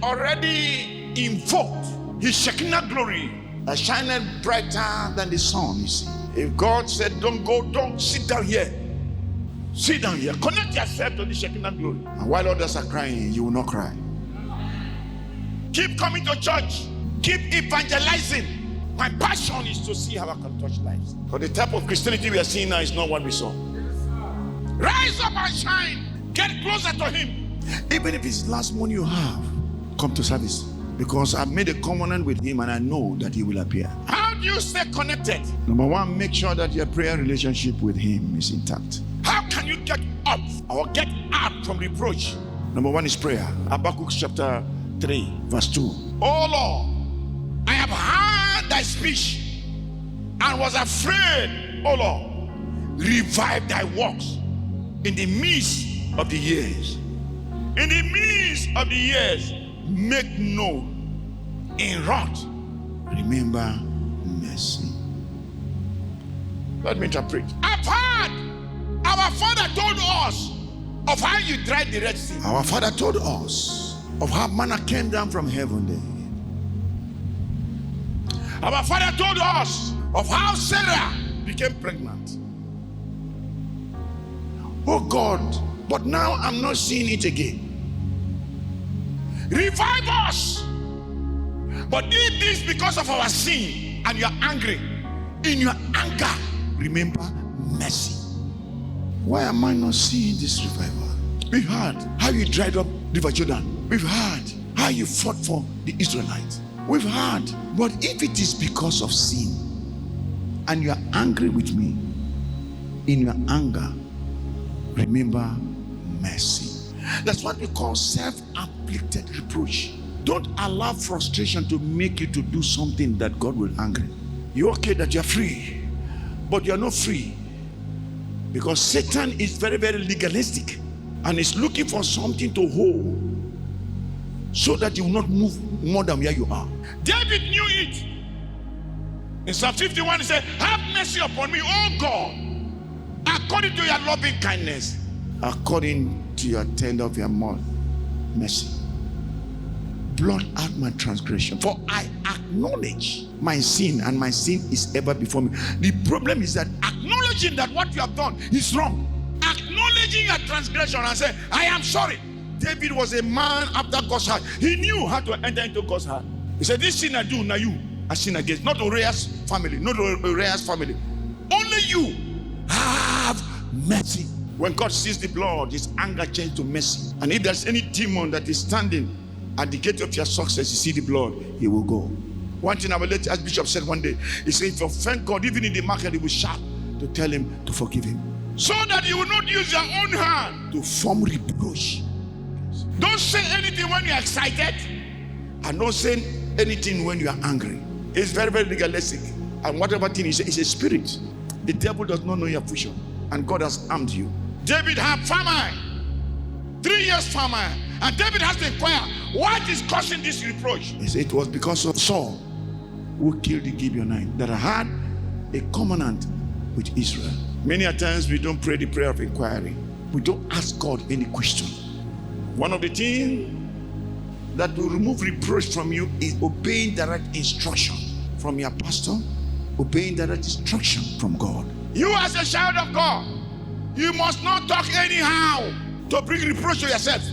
already invoked his Shekinah glory that shined brighter than the sun, you see. If God said, don't go, don't sit down here. Sit down here. Connect yourself to the Shekinah glory. And while others are crying, you will not cry. Keep coming to church. Keep evangelizing. My passion is to see how I can touch lives. But the type of Christianity we are seeing now is not what we saw. Rise up and shine. Get closer to him. Even if it's the last money you have, come to service. Because I've made a covenant with him and I know that he will appear. How do you stay connected? Number one, make sure that your prayer relationship with him is intact. How can you get up or get out from reproach? Number one is prayer. Habakkuk chapter 3 verse 2. Oh Lord, I have heard thy speech and was afraid. Oh Lord, revive thy works in the midst of the years. In the midst of the years, make known in wrath. Remember mercy. Let me interpret. I've heard our father told us of how you dried the Red Sea. Our father told us of how manna came down from heaven there. Our father told us of how Sarah became pregnant. Oh God, but now I'm not seeing it again. Revive us. But did this because of our sin and you're angry. In your anger, remember mercy. Why am I not seeing this revival? We've heard how you dried up River Jordan. We've heard how you fought for the Israelites. We've heard. But if it is because of sin and you're angry with me, in your anger, remember mercy. That's what we call self-inflicted reproach. Don't allow frustration to make you to do something that God will angry. You're okay that you're free, but you're not free because Satan is very, very legalistic and is looking for something to hold so that you will not move more than where you are. David knew it. In Psalm 51, he said, have mercy upon me, O God, according to your loving kindness, according to your tender of your mercy. Blot out my transgression, for I acknowledge my sin, and my sin is ever before me. The problem is that acknowledging that what you have done is wrong, acknowledging your transgression and say, I am sorry. David was a man after God's heart. He knew how to enter into God's heart. He said, this sin I do, now you I sin against. Not Uriah's family, not Uriah's family. Only you have mercy. When God sees the blood, his anger changes to mercy. And if there's any demon that is standing at the gate of your success, you see the blood, he will go. One thing our late Archbishop said one day, he said, if you offend God, even in the market, he will shout to tell him to forgive him. So that you will not use your own hand to form reproach. Don't say anything when you're excited, and don't say anything when you are angry. It's very, very legalistic. And whatever thing is a spirit. The devil does not know your vision, and God has armed you. David had famine, 3 years famine, and David has to inquire, what is causing this reproach? He said it was because of Saul, who killed the Gibeonite, that had a covenant with Israel. Many a times we don't pray the prayer of inquiry. We don't ask God any question. One of the things that will remove reproach from you is obeying direct instruction from your pastor, obeying direct instruction from God. You as a child of God, you must not talk anyhow to bring reproach to yourself.